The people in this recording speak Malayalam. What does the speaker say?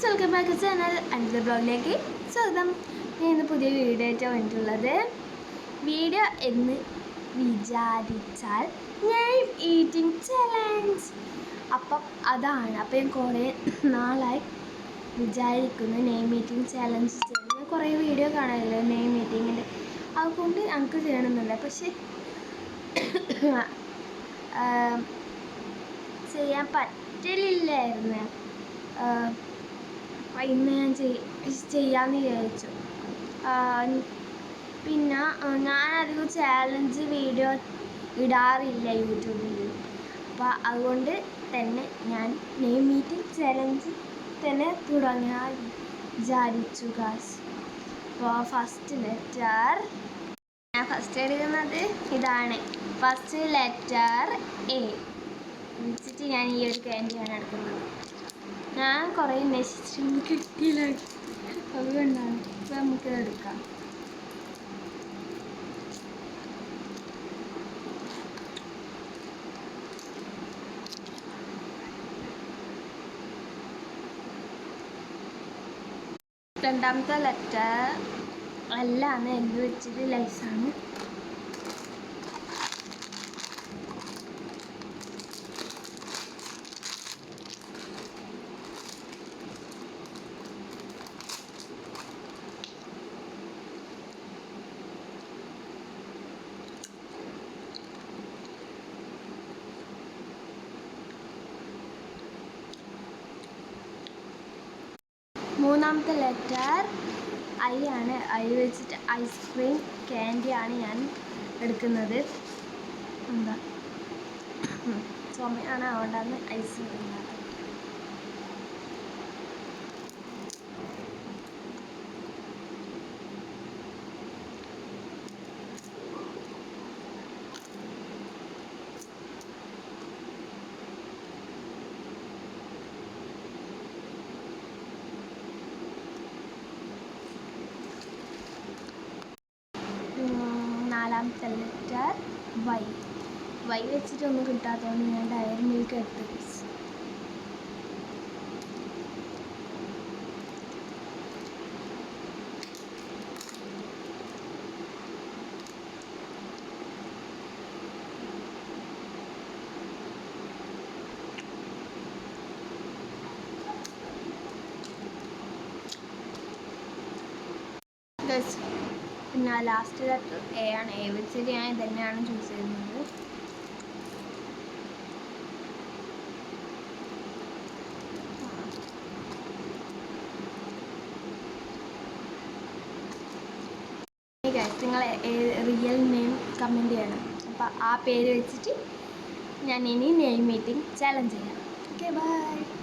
Guys, welcome back to channel Anitha ബ്ലോഗിലേക്ക് സ്വാഗതം. ഞാൻ ഇന്ന് പുതിയ വീഡിയോ ആയിട്ടാണ് വന്നിട്ടുള്ളത്. വീഡിയോ എന്ന് വിചാരിച്ചാൽ നെയിം ഈറ്റിംഗ് ചലഞ്ച്. അപ്പം അതാണ്. അപ്പം ഞാൻ കുറേ നാളായി വിചാരിക്കുന്നു നെയിം ഈറ്റിംഗ് ചലഞ്ച് ചെയ്യുന്നത്. കുറേ വീഡിയോ കാണാമല്ലോ നെയിം ഈറ്റിങ്ങിൻ്റെ, അതുകൊണ്ട് ഞങ്ങൾക്ക് ചെയ്യണമെന്നുണ്ട്. പക്ഷേ ചെയ്യാൻ പറ്റലില്ലായിരുന്നു. ഇന്ന് ഞാൻ ചെയ്യാമെന്ന് വിചാരിച്ചു. പിന്നെ ഞാനധികം ചാലഞ്ച് വീഡിയോ ഇടാറില്ല യൂട്യൂബിൽ. അപ്പോൾ അതുകൊണ്ട് തന്നെ ഞാൻ നെയിം ഈറ്റിംഗ് ചലഞ്ച് തന്നെ തുടങ്ങാൻ വിചാരിച്ചു ഗായ്സ്. അപ്പോൾ ഫസ്റ്റ് ലെറ്റർ ഞാൻ ഫസ്റ്റ് എടുക്കുന്നത് ഇതാണ്. ഫസ്റ്റ് ലെറ്റർ എ വെച്ചിട്ട് ഞാൻ ഈ ഒരു ക്യാൻഡിയാണ് എടുക്കുന്നത്. ഞാൻ കുറേ നശിച്ചിട്ട് കിട്ടിയില്ല, അതുകൊണ്ടാണ്. അപ്പോൾ നമുക്കിത് എടുക്കാം. രണ്ടാമത്തെ ലെറ്റർ അല്ലാന്ന് എന്ത് വെച്ചിട്ട് ലൈസാണ്. മൂന്നാമത്തെ ലെറ്റർ ഐ ആണ്. ഐ വെച്ചിട്ട് ഐസ്ക്രീം ക്യാൻഡിയാണ് ഞാൻ എടുക്കുന്നത്. എന്താ ചുമയാണ്, അതുകൊണ്ടാണ് ഐസ് ഇടുന്നത്. നാലാമത്തെ ലെറ്റർ വൈ. വൈ വെച്ചിട്ടൊന്നും കിട്ടാത്തതുകൊണ്ട് ഞാൻ ഡയറി മിൽക്ക് എടുത്ത്. പിന്നെ ലാസ്റ്റ് ലെറ്റർ എ ആണ്. എ വെച്ചിട്ട് ഞാൻ ഇതന്നെയാണ് ചൂസ് ചെയ്യുന്നത്. നിങ്ങൾ റിയൽ നെയിം കമൻറ്റ് ചെയ്യണം. അപ്പോൾ ആ പേര് വെച്ചിട്ട് ഞാൻ ഇനി നെയിം മീറ്റിംഗ് ചാലഞ്ച് ചെയ്യാം. Okay, by.